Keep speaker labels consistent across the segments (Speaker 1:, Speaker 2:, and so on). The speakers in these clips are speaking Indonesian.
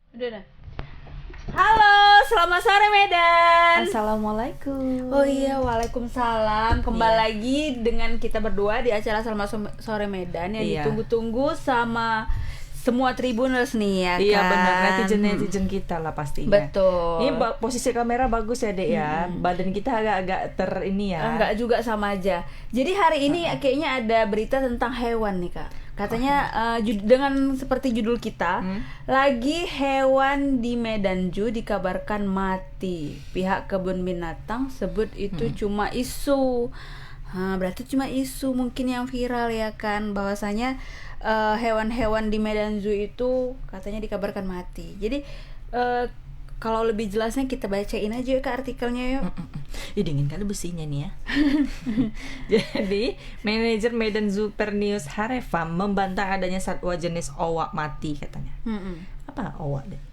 Speaker 1: Udah. Halo, selamat sore Medan.
Speaker 2: Assalamualaikum.
Speaker 1: Oh iya, waalaikumsalam. Kembali lagi dengan kita berdua di acara Selamat Sore Medan yang ditunggu-tunggu sama semua Tribuners nih ya kan.
Speaker 2: Iya benar, netizen kita lah pastinya.
Speaker 1: Betul.
Speaker 2: Ini posisi kamera bagus ya Dek ya. Badan kita agak-agak ini ya.
Speaker 1: Enggak juga, sama aja. Jadi hari ini kayaknya ada berita tentang hewan nih Kak. Katanya dengan seperti judul kita, lagi hewan di Medan Zoo dikabarkan mati. Pihak kebun binatang sebut itu cuma isu. Berarti cuma isu mungkin yang viral ya kan, bahwasanya hewan-hewan di Medan Zoo itu katanya dikabarkan mati. Jadi kalau lebih jelasnya kita bacain aja yuk Kak artikelnya yuk.
Speaker 2: Dingin kali besinya nih ya. Jadi, manajer Medan Zoo Pernius Hareva membantah adanya satwa jenis owak mati katanya. Apa owak deh?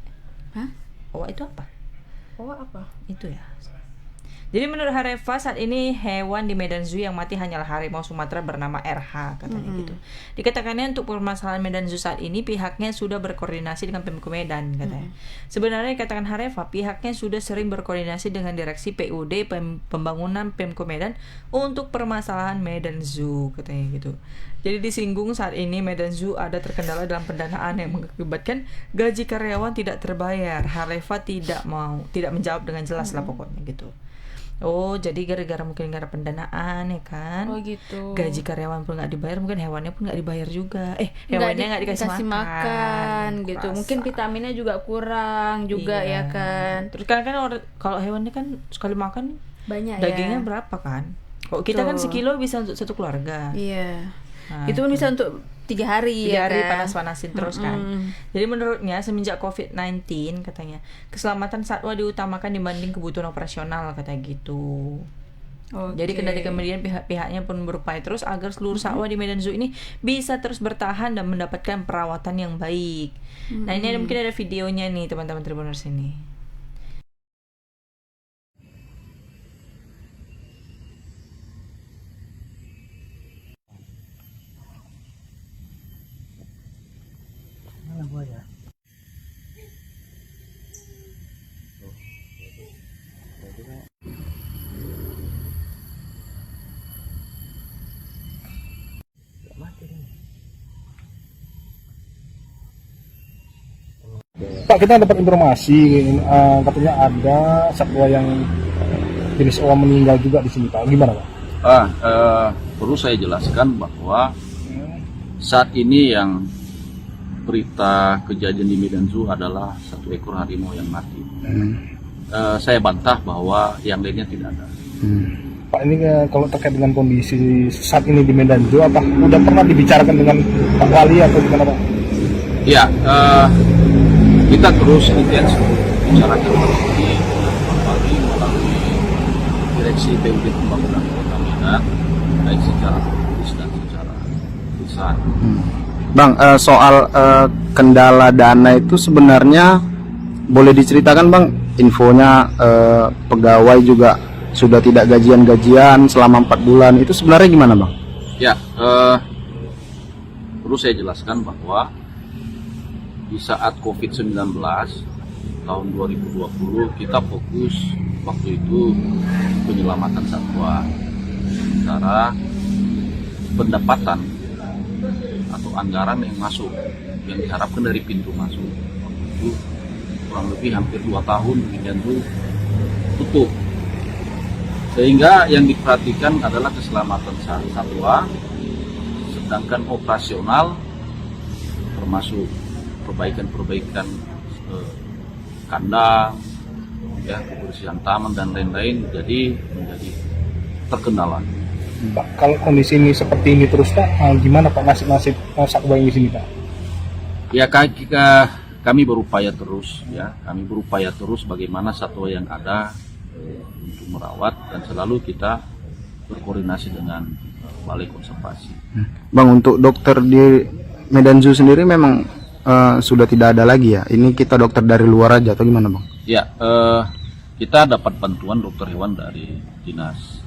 Speaker 1: Hah?
Speaker 2: Owak itu apa?
Speaker 1: Owak apa?
Speaker 2: Itu ya. Jadi menurut Hareva saat ini hewan di Medan Zoo yang mati hanyalah harimau Sumatera bernama RH katanya gitu. Dikatakannya untuk permasalahan Medan Zoo saat ini pihaknya sudah berkoordinasi dengan Pemko Medan katanya. Sebenarnya dikatakan Hareva pihaknya sudah sering berkoordinasi dengan direksi PUD pembangunan Pemko Medan untuk permasalahan Medan Zoo katanya gitu. Jadi disinggung saat ini Medan Zoo ada terkendala dalam pendanaan yang mengakibatkan gaji karyawan tidak terbayar. Hareva tidak menjawab dengan jelas lah pokoknya gitu. Oh, jadi gara-gara mungkin nggak ada pendanaan ya kan?
Speaker 1: Oh gitu.
Speaker 2: Gaji karyawan pun nggak dibayar, mungkin hewannya pun nggak dibayar juga. Hewannya nggak dikasih makan
Speaker 1: gitu.
Speaker 2: Kurasa.
Speaker 1: Mungkin vitaminnya juga kurang juga ya kan.
Speaker 2: Terus kan kalau hewannya kan sekali makan
Speaker 1: Banyak
Speaker 2: dagingnya
Speaker 1: ya.
Speaker 2: berapa kan? Kalau kita kan sekilo bisa untuk satu keluarga.
Speaker 1: Iya.
Speaker 2: Nah,
Speaker 1: itu pun bisa untuk 3 hari
Speaker 2: 3
Speaker 1: ya
Speaker 2: hari
Speaker 1: kan?
Speaker 2: panas-panasin terus kan. Jadi menurutnya semenjak COVID-19 katanya keselamatan satwa diutamakan dibanding kebutuhan operasional katanya gitu. Jadi kendali kemudian pihak-pihaknya pun berupaya terus agar seluruh satwa di Medan Zoo ini bisa terus bertahan dan mendapatkan perawatan yang baik. Nah ini mungkin ada videonya nih teman-teman Tribuners ini.
Speaker 3: Pak, kita dapat informasi katanya ada satwa yang jenis owa meninggal juga di sini Pak. Gimana Pak?
Speaker 4: Perlu saya jelaskan bahwa saat ini yang berita kejadian di Medan Zoo adalah 1 ekor harimau yang mati. Saya bantah bahwa yang lainnya tidak ada.
Speaker 3: Pak, ini kalau terkait dengan kondisi saat ini di Medan Zoo, apa udah pernah dibicarakan dengan Pak Wali atau gimana Pak?
Speaker 4: Ya, kita terus intens bicarakan ini melalui direksi PUD Pembangunan Kota Medan, baik secara teknis dan secara lisan.
Speaker 5: Bang, soal kendala dana itu sebenarnya boleh diceritakan Bang, infonya pegawai juga sudah tidak gajian-gajian selama 4 bulan, itu sebenarnya gimana Bang?
Speaker 4: Ya, perlu saya jelaskan bahwa di saat COVID-19 tahun 2020 kita fokus waktu itu penyelamatan satwa, sementara pendapatan atau anggaran yang masuk yang diharapkan dari pintu masuk itu kurang lebih hampir 2 tahun kemudian itu tutup, sehingga yang diperhatikan adalah keselamatan satwa, sedangkan operasional termasuk perbaikan kandang, ya, kebersihan taman dan lain-lain menjadi terkendala.
Speaker 3: Pak, kalau kondisi ini seperti ini terus Pak, gimana Pak nasib satwa yang di sini Pak?
Speaker 4: Ya, kami berupaya terus, ya, bagaimana satwa yang ada untuk merawat, dan selalu kita berkoordinasi dengan Balai Konservasi.
Speaker 5: Bang, untuk dokter di Medan Zoo sendiri memang sudah tidak ada lagi ya? Ini kita dokter dari luar aja atau gimana Bang?
Speaker 4: Ya, kita dapat bantuan dokter hewan dari dinas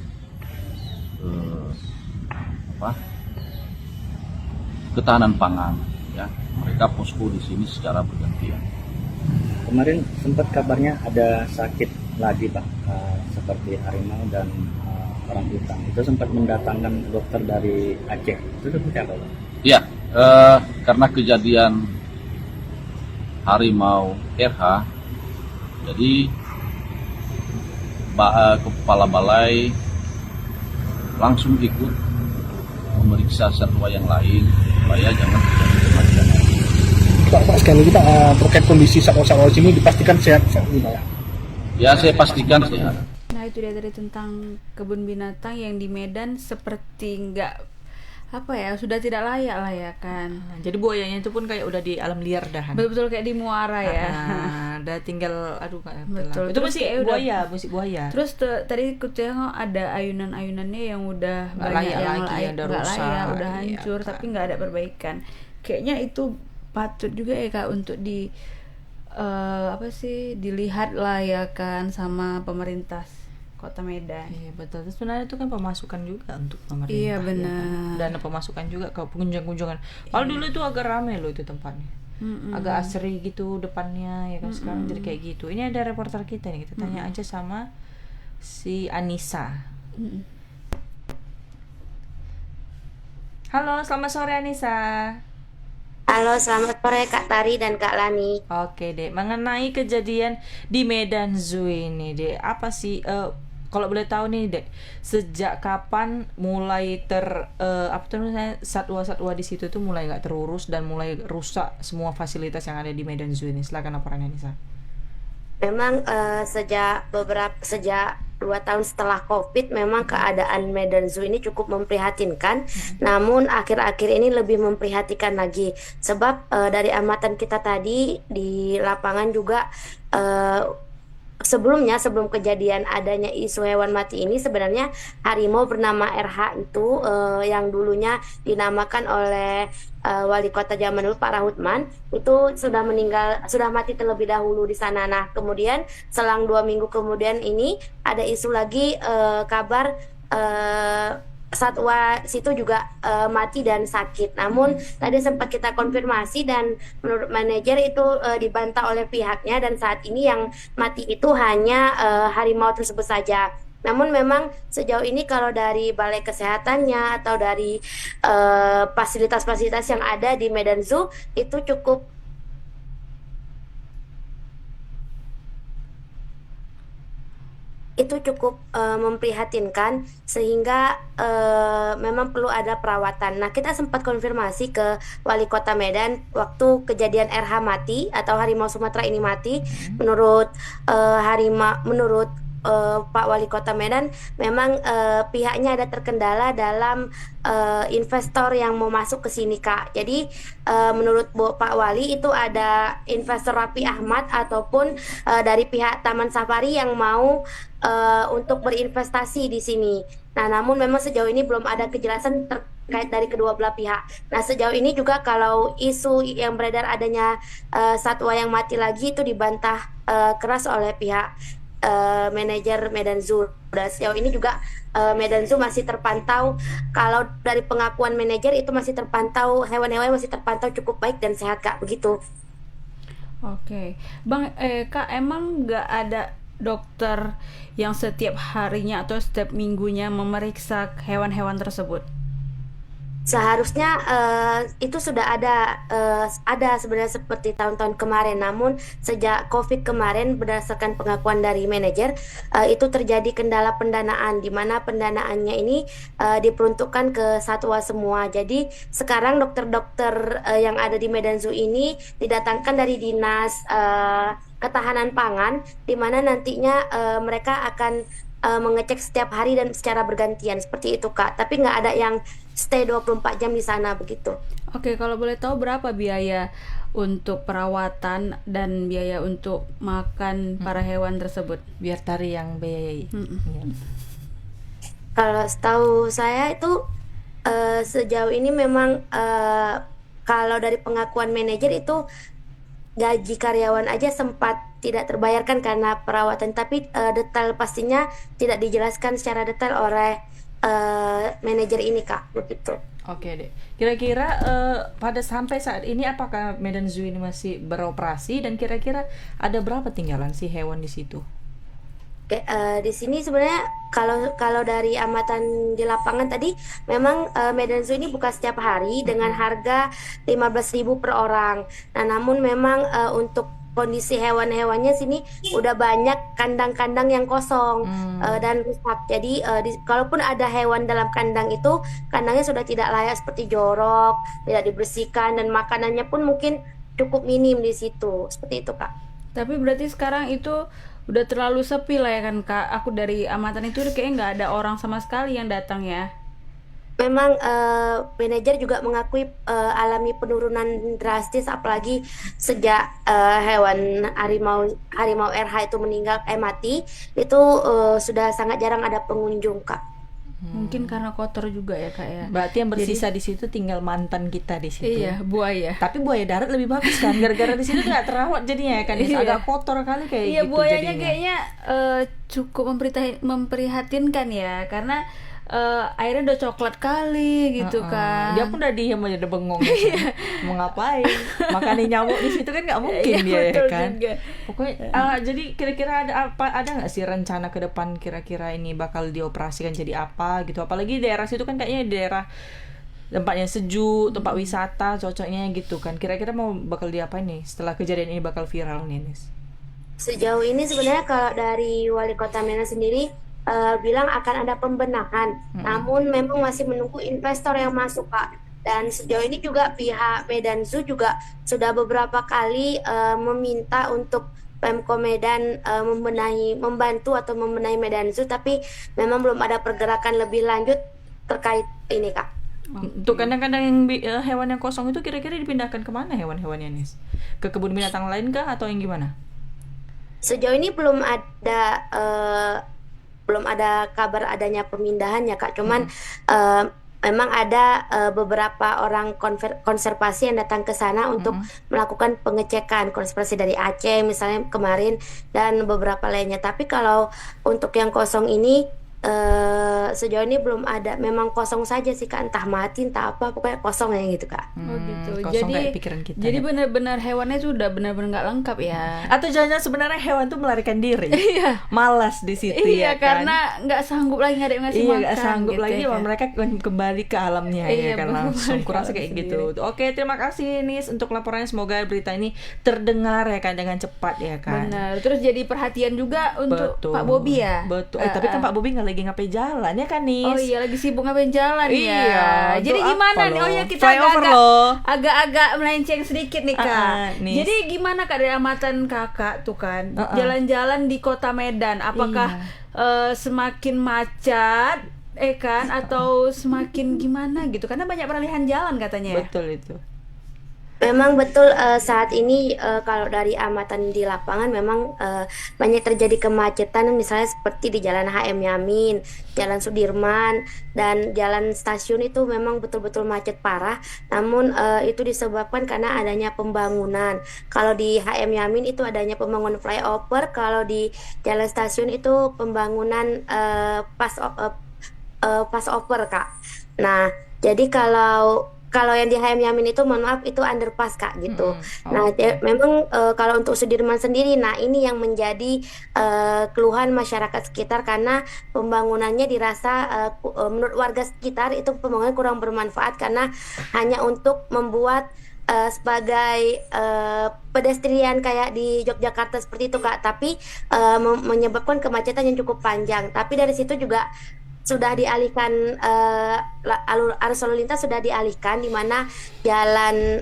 Speaker 4: ketahanan pangan, ya. Mereka posko di sini secara bergantian.
Speaker 6: kemarin sempat kabarnya ada sakit lagi Pak, seperti harimau dan orang hutan. Itu sempat mendatangkan dokter dari Aceh. Itu seperti apa Pak?
Speaker 4: Ya, karena kejadian harimau RH, jadi kepala balai langsung ikut memeriksa satwa yang lain supaya jangan terjadi kematian lagi.
Speaker 3: Pak sekali kita terkait kondisi satwa-satwa sini dipastikan sehat Pak.
Speaker 4: Ya, saya pastikan sehat.
Speaker 1: Nah, itu dia tadi tentang kebun binatang yang di Medan seperti nggak sudah tidak layak lah ya kan.
Speaker 2: Jadi buayanya itu pun kayak udah di alam liar dah.
Speaker 1: Betul kayak di muara ya.
Speaker 2: Udah tinggal
Speaker 1: Betul.
Speaker 2: Itu
Speaker 1: Terus
Speaker 2: masih
Speaker 1: kayak
Speaker 2: musik buaya.
Speaker 1: Terus tadi aku tengok ada ayunan-ayunannya yang udah
Speaker 2: Nggak
Speaker 1: banyak
Speaker 2: layak
Speaker 1: yang
Speaker 2: lagi,
Speaker 1: layak,
Speaker 2: ada
Speaker 1: nggak
Speaker 2: rusak,
Speaker 1: layak, udah
Speaker 2: iya
Speaker 1: hancur,
Speaker 2: kan.
Speaker 1: tapi nggak ada perbaikan. Kayaknya itu patut juga ya Kak untuk dilihat lah ya kan sama pemerintah Kota Medan.
Speaker 2: Iya betul. Terus sebenarnya itu kan pemasukan juga untuk pemerintah.
Speaker 1: Iya,
Speaker 2: ya kan?
Speaker 1: benar.
Speaker 2: Dana pemasukan juga ke kunjungan-kunjungan. Kalau dulu itu agak ramai loh itu tempatnya. Agak asri gitu depannya ya kan. Sekarang jadi kayak gitu. Ini ada reporter kita nih. Kita tanya aja sama si Anissa. Halo, selamat sore Anissa.
Speaker 7: Halo, selamat sore Kak Tari dan Kak Lani.
Speaker 2: Oke dek, mengenai kejadian di Medan Zoo ini dek, apa sih kalau boleh tahu nih dek, sejak kapan mulai satwa-satwa di situ tuh mulai nggak terurus dan mulai rusak semua fasilitas yang ada di Medan Zoo ini? Silakan laporannya Nisa.
Speaker 7: Memang sejak 2 tahun setelah COVID, memang keadaan Medan Zoo ini cukup memprihatinkan. Namun akhir-akhir ini lebih memprihatinkan lagi, sebab dari amatan kita tadi di lapangan juga sebelum kejadian adanya isu hewan mati ini, sebenarnya harimau bernama RH itu yang dulunya dinamakan oleh wali kota zaman dulu Pak Rahutman, itu sudah mati terlebih dahulu di sana. Nah, kemudian selang 2 minggu kemudian ini ada isu lagi, kabar satwa situ juga mati dan sakit. Namun tadi sempat kita konfirmasi dan menurut manajer itu dibantah oleh pihaknya, dan saat ini yang mati itu hanya harimau tersebut saja. Namun memang sejauh ini kalau dari balai kesehatannya atau dari fasilitas-fasilitas yang ada di Medan Zoo itu cukup memprihatinkan, sehingga memang perlu ada perawatan. Nah, kita sempat konfirmasi ke wali kota Medan waktu kejadian RH mati atau harimau Sumatera ini mati. Menurut Pak Wali Kota Medan, memang pihaknya ada terkendala dalam investor yang mau masuk ke sini Kak. Jadi menurut Pak Wali itu ada investor Raffi Ahmad ataupun dari pihak Taman Safari yang mau untuk berinvestasi di sini. Nah, namun memang sejauh ini belum ada kejelasan terkait dari kedua belah pihak. Nah, sejauh ini juga kalau isu yang beredar adanya satwa yang mati lagi itu dibantah keras oleh pihak manajer Medan Zoo. Dan sejauh ini juga Medan Zoo masih terpantau, kalau dari pengakuan manajer itu masih terpantau, hewan-hewan masih terpantau cukup baik dan sehat Kak, begitu.
Speaker 1: Oke. Bang, Kak, emang nggak ada dokter yang setiap harinya atau setiap minggunya memeriksa hewan-hewan tersebut?
Speaker 7: Seharusnya itu sudah ada sebenarnya seperti tahun-tahun kemarin. Namun sejak COVID kemarin, berdasarkan pengakuan dari manajer, itu terjadi kendala pendanaan, di mana pendanaannya ini diperuntukkan ke satwa semua. Jadi sekarang dokter-dokter yang ada di Medan Zoo ini didatangkan dari dinas ketahanan pangan, di mana nantinya mereka akan mengecek setiap hari dan secara bergantian seperti itu Kak. Tapi nggak ada yang stay 24 jam di sana, begitu.
Speaker 1: Oke, kalau boleh tahu berapa biaya untuk perawatan dan biaya untuk makan para hewan tersebut?
Speaker 2: Biar Tari yang biayai. Ya.
Speaker 7: Kalau setahu saya itu sejauh ini memang kalau dari pengakuan manajer itu gaji karyawan aja sempat tidak terbayarkan karena perawatan, tapi detail pastinya tidak dijelaskan secara detail oleh manajer ini Kak, begitu.
Speaker 2: Oke deh. Kira-kira pada sampai saat ini apakah Medan Zoo ini masih beroperasi dan kira-kira ada berapa tinggalan si hewan di situ?
Speaker 7: Oke, di sini sebenarnya kalau dari amatan di lapangan tadi memang Medan Zoo ini buka setiap hari dengan harga 15.000 per orang. Nah, namun memang untuk kondisi hewan-hewannya sini udah banyak kandang-kandang yang kosong dan rusak. Jadi kalaupun ada hewan dalam kandang itu, kandangnya sudah tidak layak seperti jorok, tidak dibersihkan dan makanannya pun mungkin cukup minim di situ. Seperti itu, Kak.
Speaker 1: Tapi berarti sekarang itu udah terlalu sepi lah ya kan Kak. Aku dari amatan itu kayaknya nggak ada orang sama sekali yang datang ya.
Speaker 7: Memang manajer juga mengakui alami penurunan drastis, apalagi sejak hewan harimau RH itu mati, itu sudah sangat jarang ada pengunjung Kak.
Speaker 1: Mungkin karena kotor juga ya Kak ya.
Speaker 2: Berarti yang bersisa di situ tinggal mantan kita di situ.
Speaker 1: Iya, buaya.
Speaker 2: Tapi buaya darat lebih bagus kan, gara-gara di situ nggak terawat jadinya ya kan, agak kotor kali kayak
Speaker 1: Iya,
Speaker 2: gitu
Speaker 1: buayanya
Speaker 2: jadinya.
Speaker 1: kayaknya cukup memprihatinkan ya, karena airnya udah coklat kali gitu kan.
Speaker 2: Dia pun udah diem aja, udah bengong kan. Mau ngapain? Makannya nyamuk di situ kan nggak mungkin
Speaker 1: Iya,
Speaker 2: dia ya
Speaker 1: betul
Speaker 2: kan.
Speaker 1: juga.
Speaker 2: Pokoknya jadi kira-kira ada nggak sih rencana ke depan kira-kira ini bakal dioperasikan jadi apa gitu? Apalagi daerah situ kan kayaknya daerah tempatnya sejuk, tempat wisata cocoknya gitu kan. Kira-kira mau bakal diapain nih setelah kejadian ini bakal viral nih, Nis?
Speaker 7: Sejauh ini sebenarnya kalau dari Wali Kota Medan sendiri bilang akan ada pembenahan, namun memang masih menunggu investor yang masuk Kak. Dan sejauh ini juga pihak Medan Zoo juga sudah beberapa kali meminta untuk Pemko Medan membantu atau membenahi Medan Zoo, tapi memang belum ada pergerakan lebih lanjut terkait ini Kak.
Speaker 2: Untuk kandang-kandang yang hewan yang kosong itu kira-kira dipindahkan kemana hewan-hewannya, Nis? Ke kebun binatang lain kah atau yang gimana?
Speaker 7: Sejauh ini belum ada kabar adanya pemindahan ya Kak. Cuman memang ada beberapa orang konservasi yang datang ke sana untuk melakukan pengecekan, konservasi dari Aceh misalnya kemarin dan beberapa lainnya. Tapi kalau untuk yang kosong ini sejauh ini belum ada, memang kosong saja sih Kak, entah mati entah apa, pokoknya kosong ya gitu Kak.
Speaker 1: Oh gitu.
Speaker 2: Kosong
Speaker 1: Jadi
Speaker 2: kayak pikiran kita.
Speaker 1: Jadi benar-benar hewannya itu udah benar-benar nggak lengkap ya.
Speaker 2: Atau jangan-jangan sebenarnya hewan tuh melarikan diri.
Speaker 1: Iya.
Speaker 2: Malas di situ
Speaker 1: Iya,
Speaker 2: ya kan.
Speaker 1: karena nggak sanggup lagi nggak ada yang ngasih makan.
Speaker 2: Iya, nggak sanggup
Speaker 1: gitu
Speaker 2: lagi,
Speaker 1: ya, kan?
Speaker 2: mereka kembali ke alamnya
Speaker 1: Iya,
Speaker 2: ya kan langsung.
Speaker 1: kembali ke
Speaker 2: Kurasa
Speaker 1: alam
Speaker 2: kayak
Speaker 1: sendiri.
Speaker 2: gitu. Oke, terima kasih Nis untuk laporannya. Semoga berita ini terdengar ya kan dengan cepat ya kan.
Speaker 1: Benar. Terus jadi perhatian juga untuk
Speaker 2: Betul.
Speaker 1: Pak Bobi ya.
Speaker 2: Betul. Tapi kan Pak Bobi nggak lagi ngapain jalan ya kan Nis?
Speaker 1: Oh iya, lagi sibuk ngapain jalan
Speaker 2: Iya,
Speaker 1: ya. Jadi
Speaker 2: itu
Speaker 1: gimana
Speaker 2: apa
Speaker 1: nih?
Speaker 2: loh?
Speaker 1: Oh ya, kita
Speaker 2: Flyover loh.
Speaker 1: agak-agak melenceng sedikit nih Kak.
Speaker 2: Nis.
Speaker 1: Jadi gimana Kak dari amatan Kakak tuh kan jalan-jalan di Kota Medan? Apakah semakin macet kan atau semakin gimana gitu? Karena banyak peralihan jalan katanya ya.
Speaker 2: Betul itu.
Speaker 7: Memang betul, saat ini kalau dari amatan di lapangan memang banyak terjadi kemacetan, misalnya seperti di Jalan HM Yamin, Jalan Sudirman, dan Jalan Stasiun itu memang betul-betul macet parah. Namun itu disebabkan karena adanya pembangunan. Kalau di HM Yamin itu adanya pembangunan flyover, kalau di Jalan Stasiun itu pembangunan pass over Kak. Nah, jadi kalau yang di HM Yamin itu mohon maaf itu underpass Kak gitu. Nah, memang kalau untuk Sudirman sendiri, nah ini yang menjadi keluhan masyarakat sekitar karena pembangunannya dirasa menurut warga sekitar itu pembangunan kurang bermanfaat karena hanya untuk membuat sebagai pedestrian kayak di Yogyakarta seperti itu Kak, tapi menyebabkan kemacetan yang cukup panjang. Tapi dari situ juga sudah dialihkan, arus lalu lintas sudah dialihkan, di mana jalan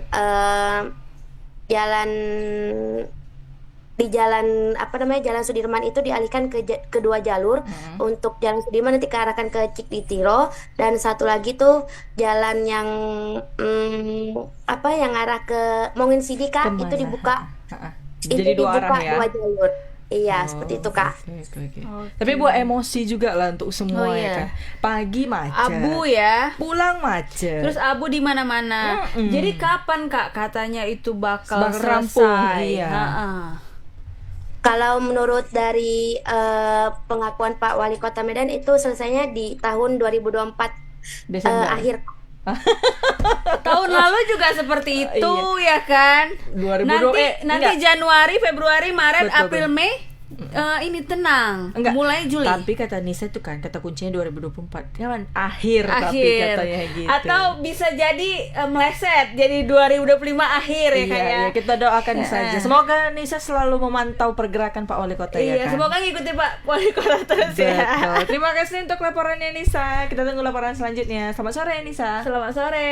Speaker 7: Jalan Sudirman itu dialihkan ke kedua jalur. Untuk Jalan Sudirman nanti kearahkan ke Cikditiro, dan satu lagi tuh jalan yang yang arah ke Mongin Sidika itu dibuka.
Speaker 2: Jadi
Speaker 7: itu
Speaker 2: dua
Speaker 7: dibuka
Speaker 2: arah ya.
Speaker 7: dua jalur. Iya, seperti itu Kak.
Speaker 2: Oke. Tapi buat emosi juga lah untuk semua ya kan. Pagi macet.
Speaker 1: Abu ya.
Speaker 2: Pulang macet.
Speaker 1: Terus abu di mana-mana. Jadi kapan Kak katanya itu bakal
Speaker 2: rampung?
Speaker 1: selesai?
Speaker 2: Iya.
Speaker 7: Kalau menurut dari pengakuan Pak Wali Kota Medan itu selesainya di tahun 2024
Speaker 2: Desember.
Speaker 7: akhir.
Speaker 1: Tahun lalu juga seperti itu ya kan.
Speaker 2: 2020
Speaker 1: Nanti Januari, Februari, Maret,
Speaker 2: Betul,
Speaker 1: April, Mei ini tenang.
Speaker 2: Enggak.
Speaker 1: Mulai Juli.
Speaker 2: Tapi kata Nisa tuh kan kata kuncinya 2024. Jangan akhir tapi katanya gitu.
Speaker 1: Atau bisa jadi meleset jadi 2025 akhir ya
Speaker 2: Iya,
Speaker 1: kayak.
Speaker 2: iya, kita doakan saja. Semoga Nisa selalu memantau pergerakan Pak Wali Kota ya
Speaker 1: Iya,
Speaker 2: kan.
Speaker 1: semoga ngikutin Pak Wali Kota terus ya.
Speaker 2: Betul. Terima kasih untuk laporannya Nisa. Kita tunggu laporan selanjutnya. Selamat sore Nisa.
Speaker 1: Selamat sore.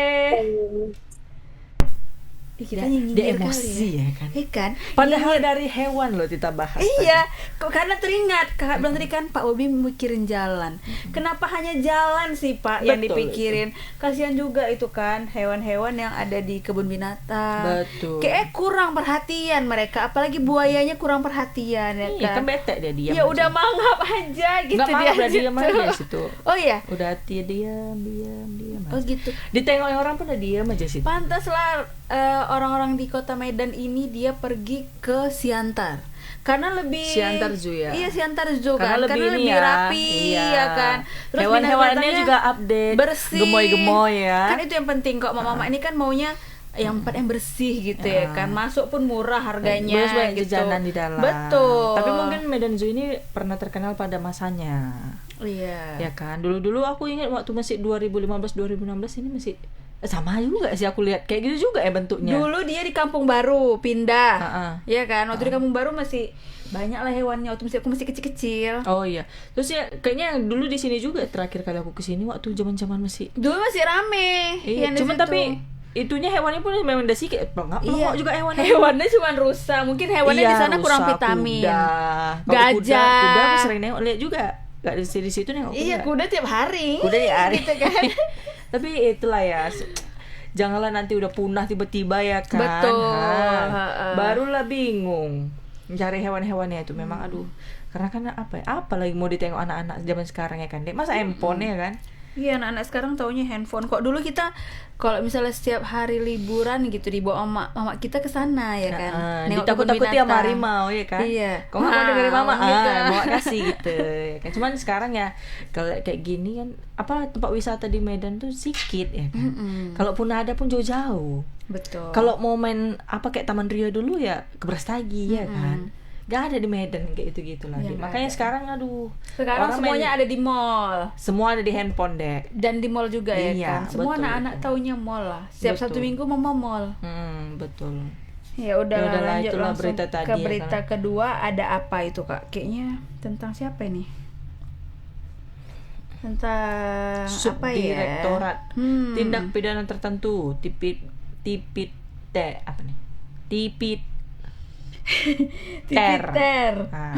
Speaker 1: Kita
Speaker 2: Dia emosi ya kan.
Speaker 1: Iya kan?
Speaker 2: Padahal dari hewan loh kita bahas.
Speaker 1: Iya, kok karena teringat Kakak bilang tadi kan Pak Bobi mikirin jalan. Kenapa hanya jalan sih Pak yang
Speaker 2: Betul,
Speaker 1: dipikirin? Kasihan juga itu kan hewan-hewan yang ada di kebun binatang.
Speaker 2: Betul.
Speaker 1: Kayak kurang perhatian mereka, apalagi buayanya kurang perhatian ya
Speaker 2: Iya,
Speaker 1: kan.
Speaker 2: kan bete dia diam.
Speaker 1: Ya udah mangap aja gitu
Speaker 2: Nggak mangap, udah
Speaker 1: aja
Speaker 2: diam
Speaker 1: tuh.
Speaker 2: aja situ.
Speaker 1: Oh iya.
Speaker 2: Udah diam.
Speaker 1: Oh gitu.
Speaker 2: Ditengok orang pun udah diam aja situ.
Speaker 1: Pantaslah orang-orang di Kota Medan ini dia pergi ke Siantar karena lebih
Speaker 2: Siantar Zoo ya.
Speaker 1: Iya, Siantar Zoo
Speaker 2: Karena
Speaker 1: kan,
Speaker 2: lebih
Speaker 1: karena
Speaker 2: ini
Speaker 1: lebih
Speaker 2: ya,
Speaker 1: rapi
Speaker 2: iya.
Speaker 1: ya kan. Terus
Speaker 2: Hewan-hewannya
Speaker 1: binatang-binatangnya
Speaker 2: juga update,
Speaker 1: bersih,
Speaker 2: gemoy-gemoy ya.
Speaker 1: Kan itu yang penting kok. Mama ini kan maunya yang yang bersih gitu ya kan. Masuk pun murah harganya.
Speaker 2: Terus banyak
Speaker 1: gitu.
Speaker 2: jajanan di dalam.
Speaker 1: Betul.
Speaker 2: Tapi mungkin Medan Zoo ini pernah terkenal pada masanya.
Speaker 1: Iya.
Speaker 2: Ya kan. Dulu aku ingat waktu masih 2015 2016 ini masih sama juga sih aku lihat kayak gitu juga ya bentuknya.
Speaker 1: Dulu dia di Kampung Baru pindah.
Speaker 2: Iya
Speaker 1: kan. Waktu di Kampung Baru masih banyak lah hewannya. Waktu aku masih kecil-kecil.
Speaker 2: Oh iya. Terus ya kayaknya dulu di sini juga terakhir kali aku kesini waktu zaman-zaman masih.
Speaker 1: Dulu masih rame.
Speaker 2: Iya,
Speaker 1: yang di
Speaker 2: cuman
Speaker 1: situ.
Speaker 2: tapi itunya hewannya pun memang udah sedikit. Pelengap juga hewannya.
Speaker 1: Hewannya cuma rusa. Mungkin hewannya di sana kurang vitamin.
Speaker 2: Kuda.
Speaker 1: Gajah.
Speaker 2: Kuda aku sering nengok lihat juga. Gak di situ nengok kuda.
Speaker 1: Iya, kuda tiap hari.
Speaker 2: Kuda tiap hari.
Speaker 1: Gitu kan.
Speaker 2: Tapi itulah ya. Janganlah nanti udah punah tiba-tiba ya kan.
Speaker 1: Betul.
Speaker 2: Barulah bingung mencari hewan-hewannya itu memang aduh. Karena kan apa lagi mau ditengok anak-anak zaman sekarang ya kan. Masa handphone ya kan?
Speaker 1: Iya, anak-anak sekarang taunya handphone. Kok dulu kita kalau misalnya setiap hari liburan gitu dibawa mama kita ke sana ya kan.
Speaker 2: Ditakut-takuti sama harimau ya kan.
Speaker 1: Iya.
Speaker 2: Kok nggak mau dengerin mama?
Speaker 1: Gitu.
Speaker 2: Bawa kasih gitu. Ya kan. Cuman sekarang ya kalau kayak gini kan tempat wisata di Medan tuh sedikit ya kan. Kalaupun ada pun jauh-jauh.
Speaker 1: Betul.
Speaker 2: Kalau mau main kayak Taman Rio dulu ya ke Brastagi ya kan. Gak ada di Medan kayak gitu-gitu lagi.
Speaker 1: Ya,
Speaker 2: makanya
Speaker 1: ada.
Speaker 2: sekarang aduh.
Speaker 1: Sekarang semuanya ada di mall.
Speaker 2: Semua ada di handphone deh.
Speaker 1: Dan di mall juga ya
Speaker 2: Iya,
Speaker 1: kan. Semua
Speaker 2: betul,
Speaker 1: anak-anak taunya mall lah. Setiap
Speaker 2: Betul.
Speaker 1: Sabtu Minggu mau mall.
Speaker 2: Betul.
Speaker 1: Ya udahlah, lanjut
Speaker 2: itulah
Speaker 1: langsung
Speaker 2: berita tadi
Speaker 1: ke
Speaker 2: ya,
Speaker 1: berita kedua. Ada apa itu Kak? Kayaknya tentang siapa ini? Tentang apa ya?
Speaker 2: Subdirektorat Tindak Pidana Tertentu Tipit apa nih?
Speaker 1: Tipiter.
Speaker 2: Nah.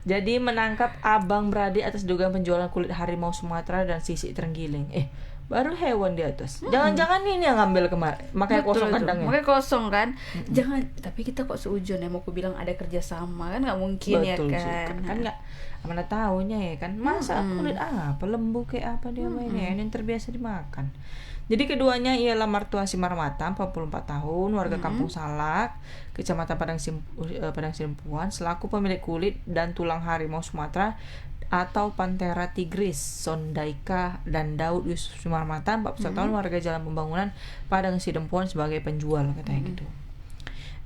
Speaker 2: Jadi menangkap abang beradik atas dugaan penjualan kulit harimau Sumatera dan sisik terenggiling. Baru hewan di atas. Jangan-jangan ini yang ngambil kemarin. Makanya
Speaker 1: Betul,
Speaker 2: kosong
Speaker 1: betul.
Speaker 2: kandangnya.
Speaker 1: Makanya kosong kan. Jangan, tapi kita kok seujun ya mau aku bilang ada kerjasama kan nggak mungkin
Speaker 2: Betul
Speaker 1: ya
Speaker 2: sih.
Speaker 1: kan.
Speaker 2: Kan nggak mana taunya ya kan. Masa kulit apa lembu kayak apa dia mainnya yang terbiasa dimakan. Jadi keduanya ialah Martua Simarmata, 44 tahun, warga Kampung Salak, Kecamatan Padang Simpuan, selaku pemilik kulit dan tulang harimau Sumatera atau Panthera tigris, Sondaika, dan Daud Yusuf Simarmata, 41 tahun, warga Jalan Pembangunan Padang Sidempuan sebagai penjual katanya gitu.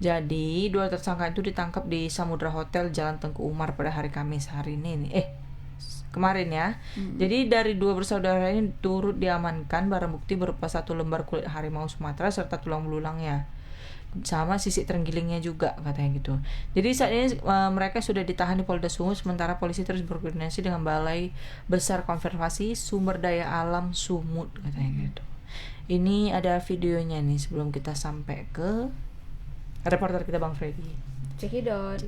Speaker 2: Jadi dua tersangka itu ditangkap di Samudra Hotel Jalan Tengku Umar pada hari Kamis hari ini nih. Kemarin ya. Jadi dari dua bersaudara ini turut diamankan barang bukti berupa 1 lembar kulit harimau Sumatera serta tulang belulangnya. Sama sisik terenggelingnya juga katanya gitu. Jadi saat ini mereka sudah ditahan di Polda Sumut, sementara polisi terus berkoordinasi dengan Balai Besar Konservasi Sumber Daya Alam Sumut katanya gitu. Ini ada videonya nih sebelum kita sampai ke reporter kita Bang Freddy.
Speaker 1: Cekidot.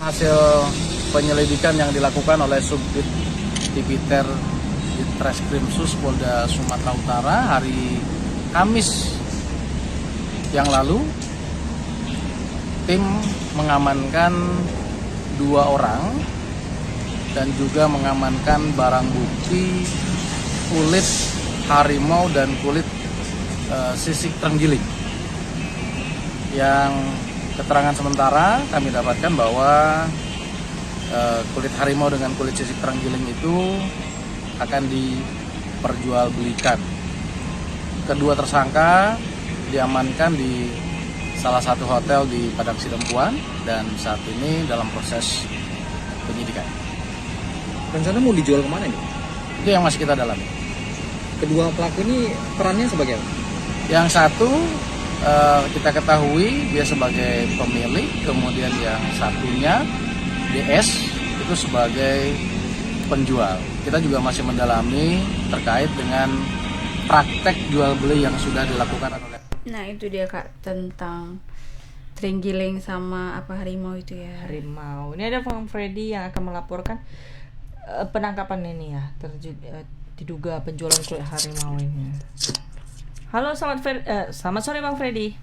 Speaker 3: Hasil penyelidikan yang dilakukan oleh Subdit Tipiter Ditreskrimsus Polda Sumatera Utara hari Kamis yang lalu
Speaker 8: tim mengamankan 2 orang dan juga mengamankan barang bukti kulit harimau dan kulit sisik terenggiling. Yang keterangan sementara kami dapatkan bahwa kulit harimau dengan kulit sisik terenggiling itu akan diperjualbelikan. Kedua tersangka diamankan di salah satu hotel di Padang Sidempuan dan saat ini dalam proses penyidikan.
Speaker 9: Rencana mau dijual kemana nih?
Speaker 8: Itu yang masih kita dalami.
Speaker 9: Kedua pelaku ini perannya sebagai apa?
Speaker 8: Yang satu kita ketahui dia sebagai pemilik, kemudian yang satunya DS itu sebagai penjual. Kita juga masih mendalami terkait dengan praktek jual beli yang sudah dilakukan oleh.
Speaker 1: Nah itu dia Kak, tentang terenggiling sama apa harimau itu ya.
Speaker 2: Harimau. Ini ada Bang Freddy yang akan melaporkan penangkapan ini ya, diduga penjualan kulit harimau ini. Halo, selamat sore Bang Freddy.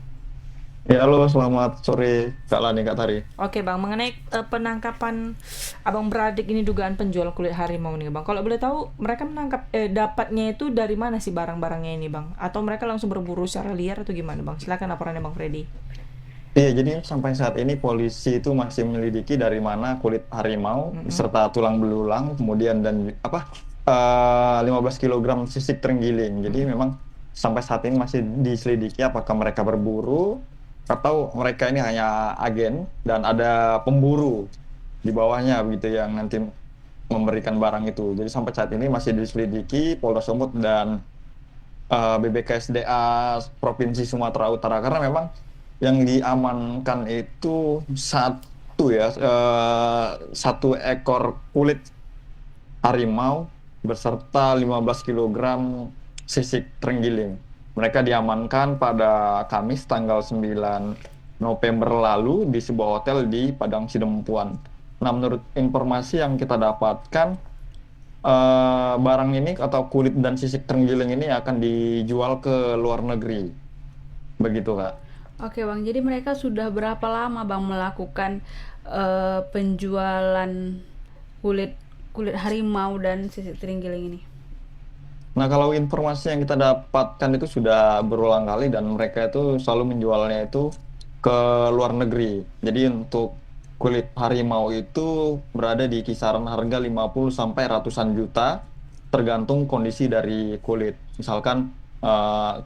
Speaker 10: Ya, halo, selamat sore Kak Lani, Kak Tari.
Speaker 2: Oke Bang, mengenai penangkapan abang beradik ini dugaan penjual kulit harimau nih Bang. Kalau boleh tahu mereka menangkap dapatnya itu dari mana sih barang-barangnya ini Bang? Atau mereka langsung berburu secara liar atau gimana Bang? Silakan laporannya Bang Freddy.
Speaker 10: Iya, jadi sampai saat ini polisi itu masih menyelidiki dari mana kulit harimau serta tulang belulang, kemudian dan 15 kg sisik terenggiling. Jadi memang sampai saat ini masih diselidiki apakah mereka berburu atau mereka ini hanya agen dan ada pemburu di bawahnya begitu yang nanti memberikan barang itu. Jadi sampai saat ini masih diselidiki Polda Sumut dan BBKSDA Provinsi Sumatera Utara, karena memang yang diamankan itu satu ekor kulit harimau beserta 15 kg sisik terenggiling. Mereka diamankan pada Kamis tanggal 9 November lalu di sebuah hotel di Padang Sidempuan. Nah, menurut informasi yang kita dapatkan, barang ini atau kulit dan sisik terenggiling ini akan dijual ke luar negeri. Begitu, Kak.
Speaker 1: Oke Bang, jadi mereka sudah berapa lama Bang melakukan penjualan kulit harimau dan sisik terenggiling ini?
Speaker 10: Nah, kalau informasi yang kita dapatkan itu sudah berulang kali dan mereka itu selalu menjualnya itu ke luar negeri. Jadi untuk kulit harimau itu berada di kisaran harga 50 sampai ratusan juta tergantung kondisi dari kulit. Misalkan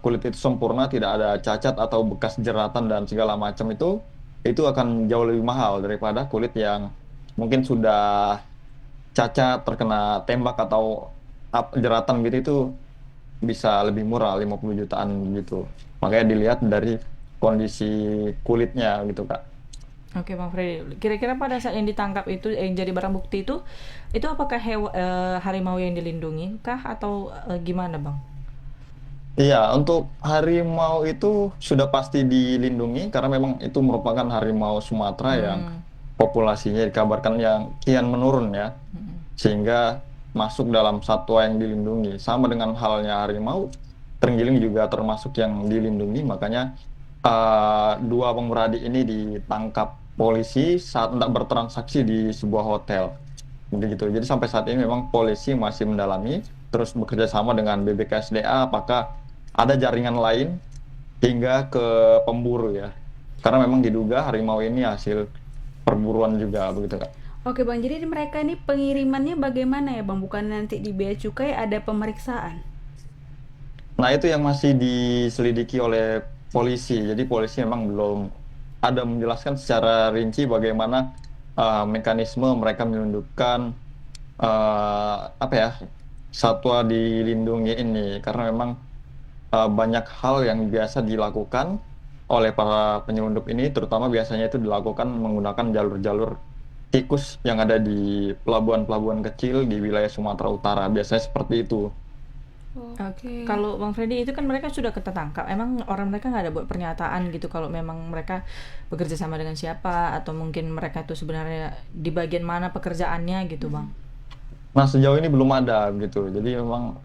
Speaker 10: kulit itu sempurna, tidak ada cacat atau bekas jeratan dan segala macam itu akan jauh lebih mahal daripada kulit yang mungkin sudah cacat, terkena tembak atau jeratan gitu, itu bisa lebih murah, 50 jutaan gitu. Makanya dilihat dari kondisi kulitnya gitu, Kak.
Speaker 2: Oke Bang Freddy, kira-kira pada saat yang ditangkap itu yang jadi barang bukti itu apakah harimau yang dilindungi kah atau gimana Bang?
Speaker 10: Iya, untuk harimau itu sudah pasti dilindungi karena memang itu merupakan harimau Sumatera yang populasinya dikabarkan yang kian menurun ya. Sehingga masuk dalam satwa yang dilindungi. Sama dengan halnya harimau, terenggiling juga termasuk yang dilindungi. Makanya dua abang beradik ini ditangkap polisi saat hendak bertransaksi di sebuah hotel. Begitu. Jadi sampai saat ini memang polisi masih mendalami, terus bekerja sama dengan BBKSDA apakah ada jaringan lain hingga ke pemburu ya. Karena memang diduga harimau ini hasil perburuan juga begitu, Kak.
Speaker 1: Oke Bang, jadi mereka ini pengirimannya bagaimana ya Bang? Bukan nanti di Bea Cukai ada pemeriksaan?
Speaker 10: Nah, itu yang masih diselidiki oleh polisi. Jadi polisi memang belum ada menjelaskan secara rinci bagaimana mekanisme mereka menyelundupkan satwa dilindungi ini. Karena memang banyak hal yang biasa dilakukan oleh para penyelundup ini, terutama biasanya itu dilakukan menggunakan jalur-jalur tikus yang ada di pelabuhan-pelabuhan kecil di wilayah Sumatera Utara. Biasanya seperti itu.
Speaker 2: Oke. Kalau Bang Freddy itu kan mereka sudah ketangkap. Emang orang mereka nggak ada buat pernyataan gitu kalau memang mereka bekerja sama dengan siapa atau mungkin mereka itu sebenarnya di bagian mana pekerjaannya gitu Bang?
Speaker 10: Nah, sejauh ini belum ada gitu. Jadi memang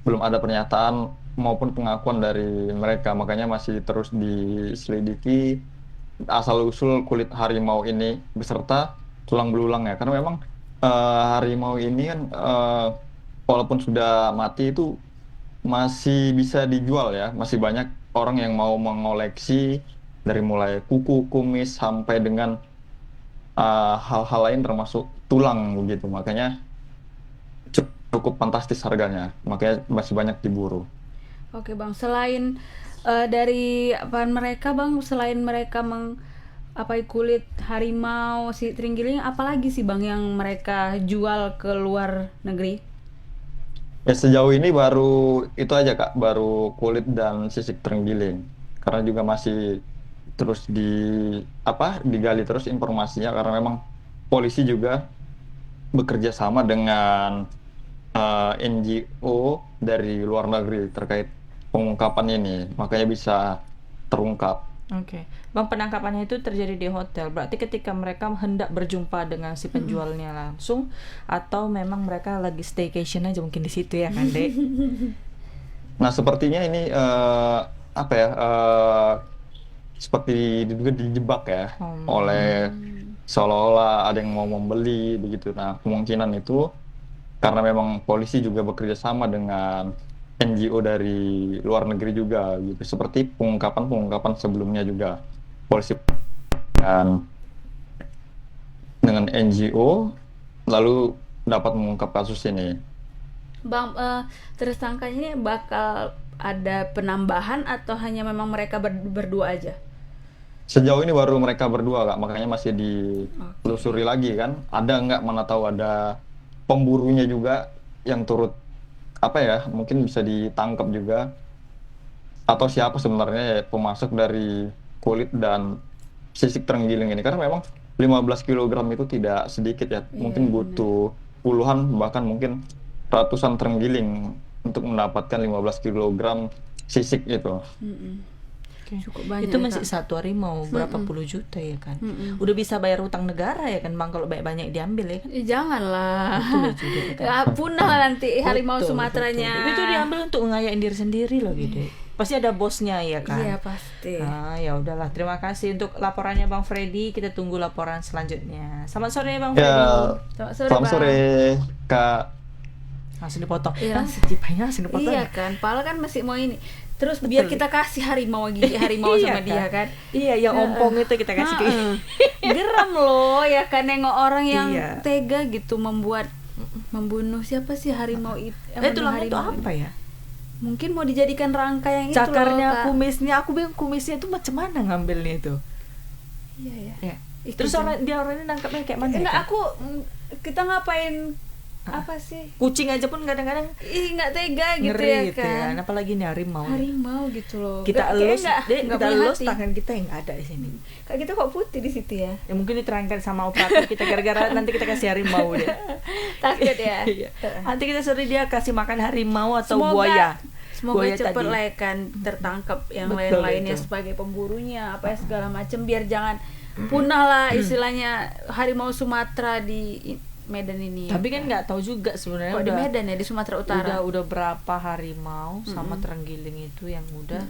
Speaker 10: belum ada pernyataan maupun pengakuan dari mereka. Makanya masih terus diselidiki asal-usul kulit harimau ini beserta tulang belulang ya. Karena memang harimau ini kan walaupun sudah mati itu masih bisa dijual ya. Masih banyak orang yang mau mengoleksi dari mulai kuku, kumis sampai dengan hal-hal lain termasuk tulang begitu. Makanya cukup fantastis harganya. Makanya masih banyak diburu.
Speaker 1: Oke Bang, selain dari apaan mereka Bang, selain mereka kulit harimau, si terenggiling, apalagi sih Bang yang mereka jual ke luar negeri?
Speaker 10: Ya sejauh ini baru itu aja Kak, baru kulit dan sisik terenggiling. Karena juga masih terus digali terus informasinya, karena memang polisi juga bekerja sama dengan NGO dari luar negeri terkait pengungkapan ini, makanya bisa terungkap.
Speaker 2: Oke. Bang, penangkapannya itu terjadi di hotel. Berarti ketika mereka hendak berjumpa dengan si penjualnya langsung, atau memang mereka lagi staycation aja mungkin di situ ya kan, Dek?
Speaker 10: Nah, sepertinya ini seperti diduga dijebak ya oleh seolah-olah ada yang mau membeli begitu. Nah, kemungkinan itu karena memang polisi juga bekerja sama dengan NGO dari luar negeri juga gitu. Seperti pengungkapan sebelumnya juga polisi dengan NGO lalu dapat mengungkap kasus ini.
Speaker 1: Bang, tersangkanya ini bakal ada penambahan atau hanya memang mereka berdua aja?
Speaker 10: Sejauh ini baru mereka berdua Kak, makanya masih ditelusuri lagi kan. Ada nggak, mana tahu ada pemburunya juga yang turut mungkin bisa ditangkap juga. Atau siapa sebenarnya ya pemasok dari kulit dan sisik terenggiling ini, karena memang 15 kg itu tidak sedikit ya. Mungkin butuh puluhan bahkan mungkin ratusan terenggiling untuk mendapatkan 15 kg sisik itu.
Speaker 1: Cukup banyak
Speaker 2: itu
Speaker 1: ya,
Speaker 2: masih
Speaker 1: Kak?
Speaker 2: satu harimau berapa puluh juta ya kan. Udah bisa bayar utang negara ya kan Bang, kalau banyak diambil ya kan.
Speaker 1: Janganlah.
Speaker 2: Betul juga, kan?
Speaker 1: Punah lah nanti harimau
Speaker 2: Betul,
Speaker 1: Sumateranya.
Speaker 2: betul. Itu diambil untuk ngayain diri sendiri loh gitu. Pasti ada bosnya ya kan.
Speaker 1: Iya pasti.
Speaker 2: Ya udahlah, terima kasih untuk laporannya Bang Freddy. Kita tunggu laporan selanjutnya. Selamat sore Bang Freddy.
Speaker 10: Selamat sore Kak.
Speaker 2: Langsung dipotong.
Speaker 1: Iya.
Speaker 2: Langsung dipotong.
Speaker 1: Iya kan, Pala kan masih mau ini. Terus biar kita kasih gigi harimau sama dia kan.
Speaker 2: Iya, yang ompong itu kita kasih ke
Speaker 1: geram loh ya kan, nengok orang yang tega gitu membunuh siapa sih harimau itu.
Speaker 2: Tulangnya itu apa ya?
Speaker 1: Mungkin mau dijadikan rangka yang itu
Speaker 2: cakarnya,
Speaker 1: loh,
Speaker 2: kumisnya. Aku bingung kumisnya itu macam mana ngambilnya itu.
Speaker 1: Iya ya.
Speaker 2: Terus orangnya nangkapnya kayak mana?
Speaker 1: Enggak,
Speaker 2: kan?
Speaker 1: kita ngapain apa sih?
Speaker 2: Kucing aja pun kadang-kadang
Speaker 1: nggak tega gitu
Speaker 2: ngeri
Speaker 1: ya
Speaker 2: gitu
Speaker 1: kan.
Speaker 2: Apalagi nih harimau
Speaker 1: gitu loh.
Speaker 2: Kita elus
Speaker 1: hati.
Speaker 2: tangan kita yang ada di sini.
Speaker 1: Kak kita kok putih di situ ya?
Speaker 2: Ya mungkin diterangkan sama operator kita gara-gara nanti kita kasih harimau deh.
Speaker 1: Takut ya.
Speaker 2: Nanti kita suruh dia kasih makan harimau atau buaya.
Speaker 1: Semoga cepat lah kan tertangkap yang lain-lainnya sebagai pemburunya apa ya segala macam, biar jangan punah lah istilahnya harimau Sumatera di Medan ini.
Speaker 2: Tapi kan nggak tahu juga sebenarnya
Speaker 1: di Medan ya, di Sumatera Utara.
Speaker 2: Udah berapa harimau sama terenggiling itu yang udah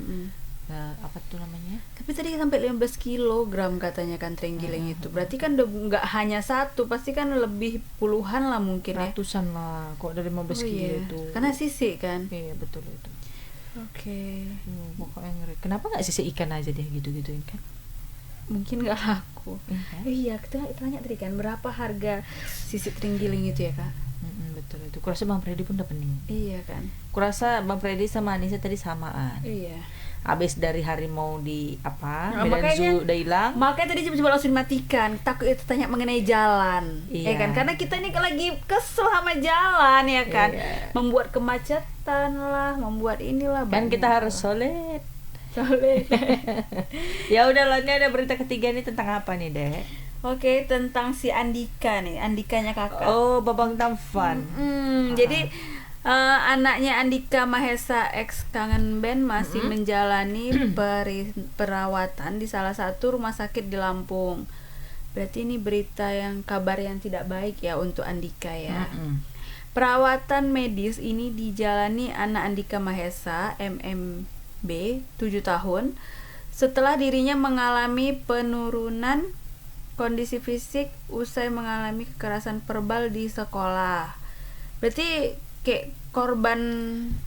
Speaker 2: apa tuh namanya?
Speaker 1: Tapi tadi sampai 15 kilogram katanya kan terenggiling itu. Berarti kan udah nggak hanya satu, pasti kan lebih puluhan lah mungkin.
Speaker 2: Ratusan lah kok dari 15 kilo itu.
Speaker 1: Karena sisik kan.
Speaker 2: Iya betul itu.
Speaker 1: Oke.
Speaker 2: Pokoknya ngeri. Kenapa nggak sisik ikan aja deh gitu-gituin kan?
Speaker 1: Mungkin nggak laku. Iya, kita tanya tadi kan berapa harga sisik terenggiling itu ya Kak?
Speaker 2: Betul itu. Kurasa Bang Freddy pun udah pening.
Speaker 1: Iya kan.
Speaker 2: Kurasa Bang Freddy sama Anissa tadi samaan.
Speaker 1: Iya.
Speaker 2: Habis dari harimau di Medan Zoo udah hilang.
Speaker 1: Makanya tadi coba langsung dimatikan. Takut itu tanya mengenai jalan.
Speaker 2: Iya.
Speaker 1: Ya kan? Karena kita ini lagi kesel sama jalan ya kan.
Speaker 2: Iya.
Speaker 1: Membuat kemacetan lah, membuat inilah.
Speaker 2: Kan kita harus solid. Ya udah, ini ada berita ketiga nih tentang apa nih Dek?
Speaker 1: Oke, tentang si Andika nih, Andikanya Kakak.
Speaker 2: Oh, Babang Tampan.
Speaker 1: Jadi anaknya Andika Mahesa ex Kangen Band masih menjalani perawatan di salah satu rumah sakit di Lampung. Berarti ini kabar yang tidak baik ya untuk Andika ya. Perawatan medis ini dijalani anak Andika Mahesa, MMB, 7 tahun, setelah dirinya mengalami penurunan kondisi fisik usai mengalami kekerasan verbal di sekolah. Berarti kayak korban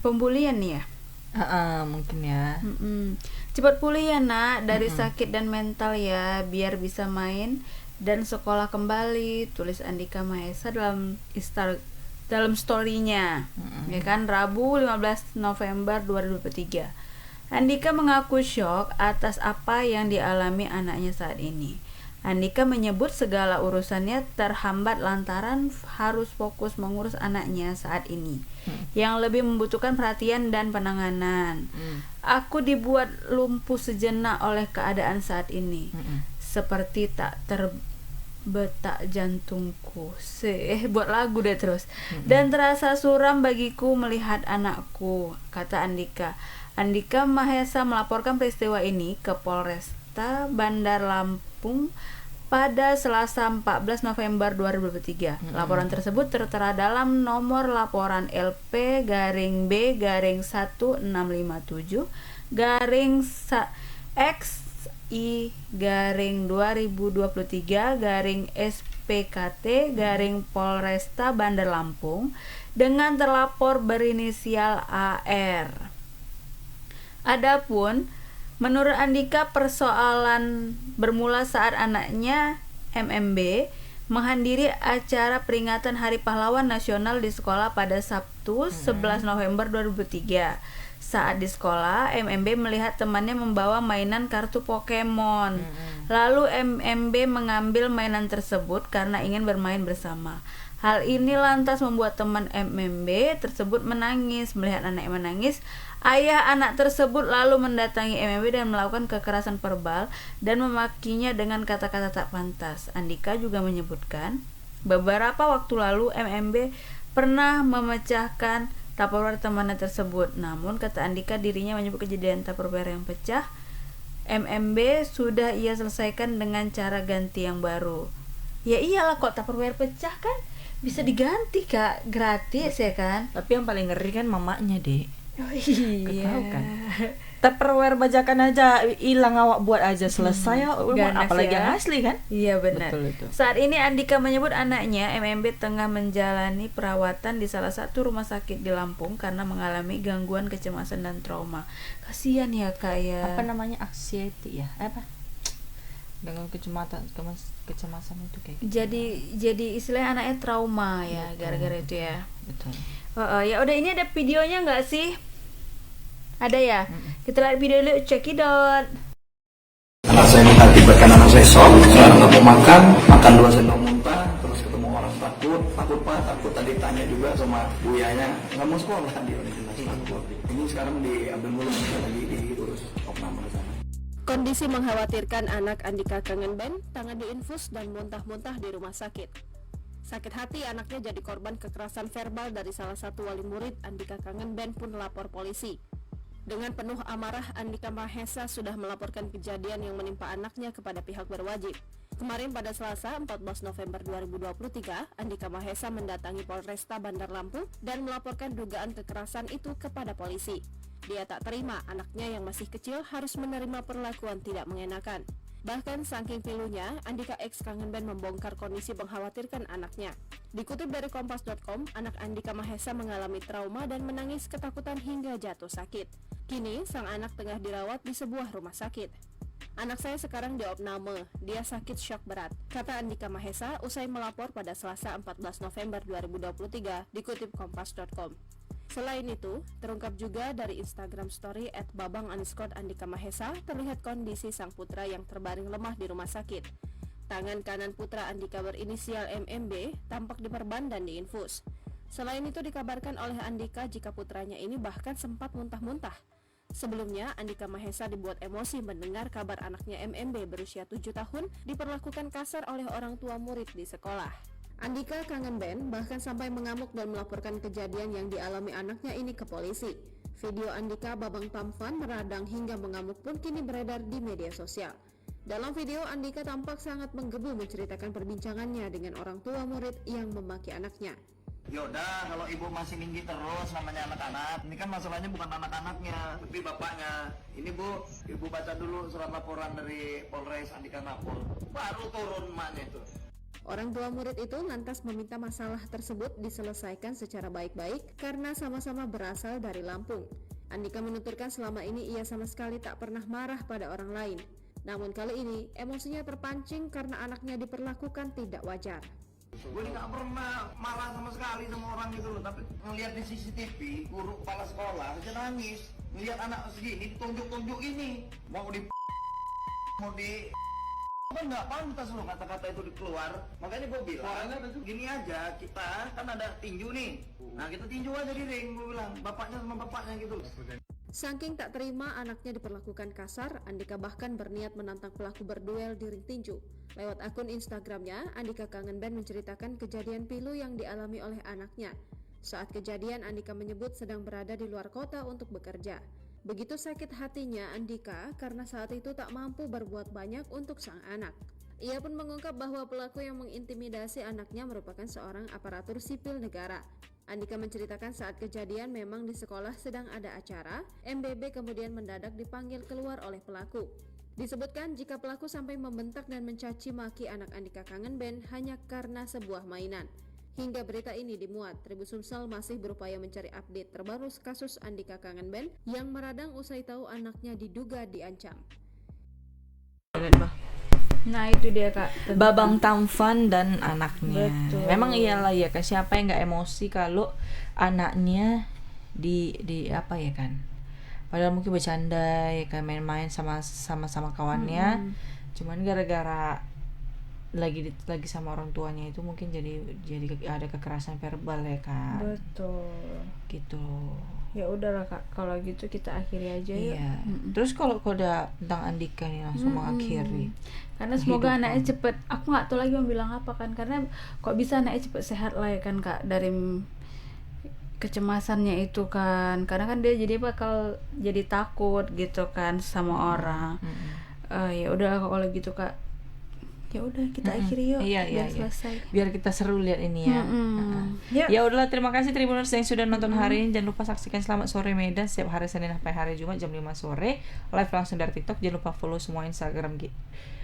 Speaker 1: pembulian nih ya?
Speaker 2: Mungkin ya.
Speaker 1: Cepat pulih ya nak dari sakit dan mental ya, biar bisa main dan sekolah kembali, tulis Andika Mahesa dalam story-nya. Ya kan, Rabu 15 November 2023. Andika mengaku syok atas apa yang dialami anaknya saat ini. Andika menyebut segala urusannya terhambat lantaran harus fokus mengurus anaknya saat ini yang lebih membutuhkan perhatian dan penanganan. Aku dibuat lumpuh sejenak oleh keadaan saat ini, seperti tak terbetak jantungku. Buat lagu deh terus. Dan terasa suram bagiku melihat anakku, kata Andika. Andika Mahesa melaporkan peristiwa ini ke Polresta Bandar Lampung pada Selasa 14 November 2023. Laporan tersebut tertera dalam nomor laporan LP-XI-2023-SPKT Polresta Bandar Lampung dengan terlapor berinisial AR. Adapun menurut Andika, persoalan bermula saat anaknya MMB menghadiri acara peringatan Hari Pahlawan Nasional di sekolah pada Sabtu 11 November 2003. Saat di sekolah, MMB melihat temannya membawa mainan kartu Pokemon. Lalu MMB mengambil mainan tersebut karena ingin bermain bersama. Hal ini lantas membuat teman MMB tersebut menangis. Melihat anaknya menangis, ayah anak tersebut lalu mendatangi MMB dan melakukan kekerasan verbal dan memakinya dengan kata-kata tak pantas. Andika juga menyebutkan beberapa waktu lalu MMB pernah memecahkan Tupperware temannya tersebut. Namun kata Andika, dirinya menyebut kejadian Tupperware yang pecah MMB sudah ia selesaikan dengan cara ganti yang baru. Ya iyalah, kok Tupperware pecah kan bisa diganti kak, gratis ya kan.
Speaker 2: Tapi yang paling ngeri kan mamanya deh.
Speaker 1: Oh iya.
Speaker 2: Tahu kan? Tupperware bajakan aja hilang, awak buat aja selesai. Apalagi yang asli kan?
Speaker 1: Iya benar.
Speaker 2: Betul itu.
Speaker 1: Saat ini Andika menyebut anaknya MMB tengah menjalani perawatan di salah satu rumah sakit di Lampung karena mengalami gangguan kecemasan dan trauma. Kasihan ya kak ya.
Speaker 2: Apa namanya, anxiety ya? Apa? Gangguan kecemasan itu kayak gitu.
Speaker 1: Jadi istilahnya anaknya trauma ya, gara-gara itu ya.
Speaker 2: Betul.
Speaker 1: Ya udah, ini ada videonya nggak sih? Ada ya? Kita lihat video dulu, cekidot.
Speaker 11: Anak saya minta tibakan anak saya sok, sekarang nggak mau makan 2 sendok muntah, terus ketemu orang takut pak, takut tadi tanya juga sama buyanya, nggak mau sekolah dia takut. Ini sekarang diambil mulu, lagi diurus opname di sana.
Speaker 12: Kondisi mengkhawatirkan anak Andika kangen band, tangan diinfus dan muntah-muntah di rumah sakit. Sakit hati anaknya jadi korban kekerasan verbal dari salah satu wali murid. Andika kangen band pun lapor polisi. Dengan penuh amarah, Andika Mahesa sudah melaporkan kejadian yang menimpa anaknya kepada pihak berwajib. Kemarin pada Selasa 14 November 2023, Andika Mahesa mendatangi Polresta Bandar Lampung dan melaporkan dugaan kekerasan itu kepada polisi. Dia tak terima anaknya yang masih kecil harus menerima perlakuan tidak mengenakan. Bahkan saking pilunya, Andika X kangen band membongkar kondisi mengkhawatirkan anaknya. Dikutip dari Kompas.com, anak Andika Mahesa mengalami trauma dan menangis ketakutan hingga jatuh sakit. Kini, sang anak tengah dirawat di sebuah rumah sakit. Anak saya sekarang diopname, dia sakit syok berat, kata Andika Mahesa usai melapor pada Selasa 14 November 2023, dikutip Kompas.com. Selain itu, terungkap juga dari Instagram story @babang_andika Mahesa terlihat kondisi sang putra yang terbaring lemah di rumah sakit. Tangan kanan putra Andika berinisial MMB tampak diperban dan diinfus. Selain itu dikabarkan oleh Andika jika putranya ini bahkan sempat muntah-muntah. Sebelumnya, Andika Mahesa dibuat emosi mendengar kabar anaknya MMB berusia 7 tahun diperlakukan kasar oleh orang tua murid di sekolah. Andika kangen band bahkan sampai mengamuk dan melaporkan kejadian yang dialami anaknya ini ke polisi. Video Andika babang tampan meradang hingga mengamuk pun kini beredar di media sosial. Dalam video, Andika tampak sangat menggebu menceritakan perbincangannya dengan orang tua murid yang memaki anaknya.
Speaker 11: Yaudah, kalau ibu masih tinggi terus namanya anak-anak, ini kan masalahnya bukan anak-anaknya, tapi bapaknya. Ini bu, ibu baca dulu surat laporan dari Polres Andika Napur, baru turun emaknya itu.
Speaker 12: Orang tua murid itu lantas meminta masalah tersebut diselesaikan secara baik-baik karena sama-sama berasal dari Lampung. Andika menuturkan selama ini ia sama sekali tak pernah marah pada orang lain. Namun kali ini emosinya terpancing karena anaknya diperlakukan tidak wajar.
Speaker 11: Gue nggak pernah marah sama sekali sama orang gitu loh, tapi ngeliat di CCTV guru kepala sekolah aja nangis, ngeliat anak segini ditunjuk-tunjuk ini mau di apa nggak pantas loh kata-kata itu keluar. Makanya gue bilang gini aja, kita kan ada tinju nih, nah kita tinju aja di ring. Gue bilang bapaknya sama bapaknya gitu.
Speaker 12: Saking tak terima anaknya diperlakukan kasar, Andika bahkan berniat menantang pelaku berduel di ring tinju. Lewat akun Instagramnya, Andika Kangen Band menceritakan kejadian pilu yang dialami oleh anaknya. Saat kejadian, Andika menyebut sedang berada di luar kota untuk bekerja. Begitu sakit hatinya Andika karena saat itu tak mampu berbuat banyak untuk sang anak. Ia pun mengungkap bahwa pelaku yang mengintimidasi anaknya merupakan seorang aparatur sipil negara. Andika menceritakan saat kejadian memang di sekolah sedang ada acara, MBB kemudian mendadak dipanggil keluar oleh pelaku. Disebutkan jika pelaku sampai membentak dan mencaci maki anak Andika Kangen Band hanya karena sebuah mainan. Hingga berita ini dimuat, Tribun Sumsel masih berupaya mencari update terbaru kasus Andika Kangen Band yang meradang usai tahu anaknya diduga diancam.
Speaker 1: Nah itu dia Kak,
Speaker 2: Babang Tampan dan anaknya.
Speaker 1: Betul.
Speaker 2: Memang iyalah ya kan, siapa yang nggak emosi kalau anaknya di apa ya kan? Padahal mungkin bercanda ya kan, main-main sama kawannya. Cuman gara-gara lagi sama orang tuanya itu mungkin jadi ada kekerasan verbal ya kan.
Speaker 1: Betul.
Speaker 2: Gitu.
Speaker 1: Ya udahlah Kak, kalau gitu kita akhiri aja ya.
Speaker 2: Iya. Terus kalau udah tentang Andika nih langsung mengakhiri.
Speaker 1: Karena semoga anaknya cepet. Aku nggak tahu lagi mau bilang apa kan, karena kok bisa anaknya cepet sehat lah ya kan Kak, dari kecemasannya itu kan. Karena kan dia jadi bakal jadi takut gitu kan sama orang. Ya udah kalau gitu Kak. Ya udah kita akhiri yuk, biar selesai.
Speaker 2: Biar kita seru lihat ini ya. Ya udahlah, terima kasih Tribuners yang sudah nonton hari ini. Jangan lupa saksikan Selamat Sore Medan setiap hari Senin sampai hari Jumat jam 5 sore live langsung dari TikTok. Jangan lupa follow semua Instagram kita.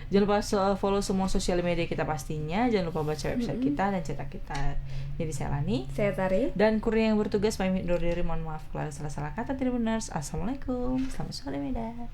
Speaker 2: Jangan lupa follow semua sosial media kita pastinya. Jangan lupa baca website kita dan cetak kita. Jadi saya Lani,
Speaker 1: saya Tari,
Speaker 2: dan kru yang bertugas pamit undur diri. Mohon maaf kalau ada salah-salah kata Tribuners. Assalamualaikum, Selamat Sore Medan.